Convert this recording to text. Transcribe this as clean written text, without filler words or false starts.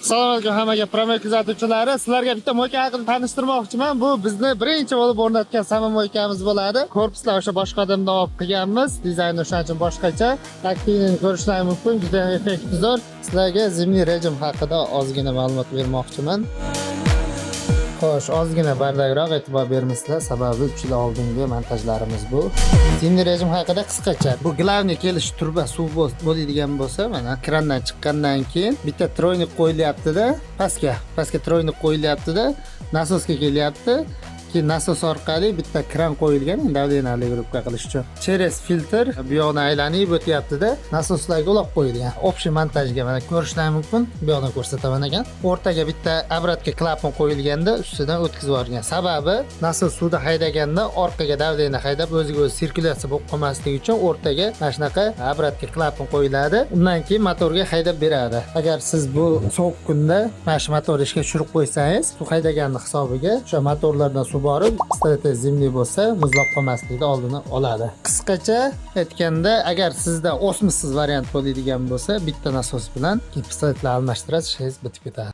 Assalomu alaykum hammaga Promel kuzatuvchilari. Sizlarga bitta mo'yka haqida tanishtirmoqchiman. Bu bizni birinchi bo'lib o'rnatgan sama mo'ykamiz bo'ladi. Korpuslar o'sha boshqa odamdan olib qilganmiz. Dizayni o'shaning uchun boshqacha. Taktilini ko'rishlari mumkin. Juda effektli zo'r. Sizlarga zimniy rejim haqida ozgina ma'lumot bermoqchiman. Xo'sh, ozgina bardakroq e'tibor bermisizlar, sababi 3 yil oldingi montajlarimiz bu. Zimniy rejim haqida qisqacha. Bu glavniy kelish turba suv bo'ladigan bo'lsa, mana krandan chiqqandan keyin bitta troynik qo'yilyapti-da, pastga troynik qo'yilyapti-da, nasosga kelyapti. Keyin nasos orqali bitta kran qo'yilgan, davleniyali gruppa qilish uchun. Cheres filtr bu yoqdan aylanib o'tyapti-da, nasoslarga ulab qo'yilgan. Общий montajga mana ko'rishlari mumkin. Bu yoqdan ko'rsataman ekan. O'rtaga bitta obratga klapan qo'yilganda, ustidan o'tkazib yuborgan. Sababi nasos suvda haydaganda orqaga davleniya haydab o'ziga o'zi sirkulyatsiya bo'lib qolmasligi uchun o'rtaga mana shunaqa obratga klapan qo'yiladi. Undan keyin motorga haydab beradi. Agar siz bu sovuq kunda mana shu motorni ishga tushirib qo'ysangiz, suv haydaganning hisobiga o'sha motorlardan suv borib, strategiya zimniy bo'lsa, muzlab qolmaslikni oldini oladi. Qisqacha aytganda, agar sizda osmossiz variant bo'ladigan bo'lsa, bitta nasos bilan pistoletlarni almashtirasiz, ishingiz bitib ketadi.